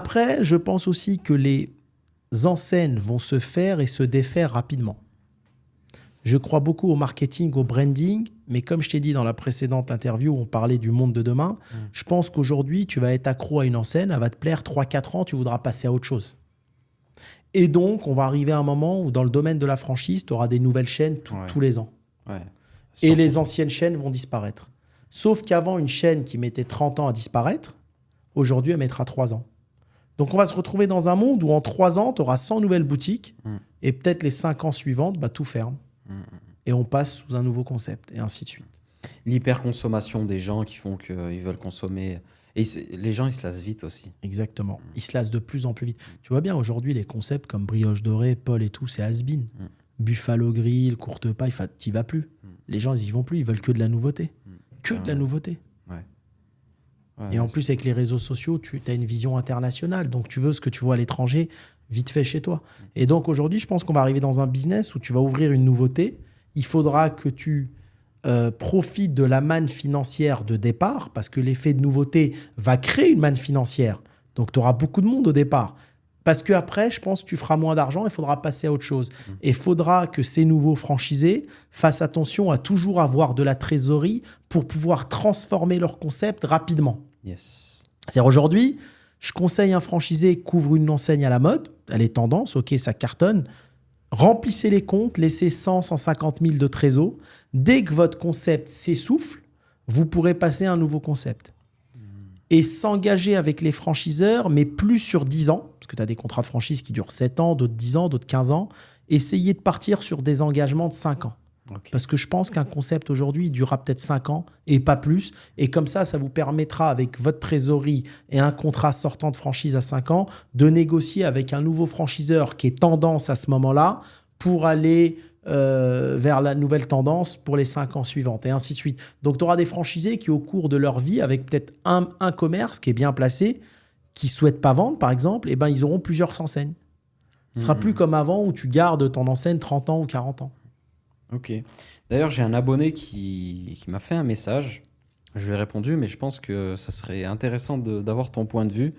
Après, je pense aussi que les enseignes vont se faire et se défaire rapidement. Je crois beaucoup au marketing, au branding, mais comme je t'ai dit dans la précédente interview où on parlait du monde de demain, je pense qu'aujourd'hui, tu vas être accro à une enseigne, elle va te plaire 3-4 ans, tu voudras passer à autre chose. Et donc, on va arriver à un moment où dans le domaine de la franchise, tu auras des nouvelles chaînes tous les ans. Ouais. Et Surtout- les anciennes chaînes vont disparaître. Sauf qu'avant, une chaîne qui mettait 30 ans à disparaître, aujourd'hui, elle mettra 3 ans. Donc, on va se retrouver dans un monde où en 3 ans, tu auras 100 nouvelles boutiques et peut-être les 5 ans suivantes, tout ferme. Et on passe sous un nouveau concept et ainsi de suite. L'hyperconsommation des gens qui font qu'ils veulent consommer. Et les gens, ils se lassent vite aussi. Exactement. Ils se lassent de plus en plus vite. Tu vois bien, aujourd'hui, les concepts comme brioche dorée, Paul et tout, c'est has-been. Buffalo Grill, courte paille, t'y vas plus. Les gens, ils y vont plus. Ils veulent que de la nouveauté. Que de la nouveauté. Ouais, Et en plus, avec les réseaux sociaux, tu as une vision internationale. Donc, tu veux ce que tu vois à l'étranger, vite fait chez toi. Et donc, aujourd'hui, je pense qu'on va arriver dans un business où tu vas ouvrir une nouveauté. Il faudra que tu profites de la manne financière de départ, parce que l'effet de nouveauté va créer une manne financière. Donc, tu auras beaucoup de monde au départ. Parce qu'après, je pense que tu feras moins d'argent, il faudra passer à autre chose. Et il faudra que ces nouveaux franchisés fassent attention à toujours avoir de la trésorerie pour pouvoir transformer leur concept rapidement. Yes. C'est-à-dire aujourd'hui, je conseille un franchisé couvre une enseigne à la mode, elle est tendance, ok, ça cartonne. Remplissez les comptes, laissez 100, 150 000 de trésor. Dès que votre concept s'essouffle, vous pourrez passer à un nouveau concept. Et s'engager avec les franchiseurs, mais plus sur 10 ans, parce que tu as des contrats de franchise qui durent 7 ans, d'autres 10 ans, d'autres 15 ans. Essayez de partir sur des engagements de 5 ans. Okay. Parce que je pense qu'un concept aujourd'hui il durera peut-être 5 ans et pas plus. Et comme ça vous permettra avec votre trésorerie et un contrat sortant de franchise à 5 ans de négocier avec un nouveau franchiseur qui est tendance à ce moment-là pour aller vers la nouvelle tendance pour les 5 ans suivantes et ainsi de suite. Donc tu auras des franchisés qui au cours de leur vie, avec peut-être un commerce qui est bien placé, qui ne souhaitent pas vendre par exemple, et ils auront plusieurs enseignes. Ce sera plus comme avant où tu gardes ton enseigne 30 ans ou 40 ans. Ok. D'ailleurs, j'ai un abonné qui m'a fait un message. Je lui ai répondu, mais je pense que ça serait intéressant d'avoir ton point de vue.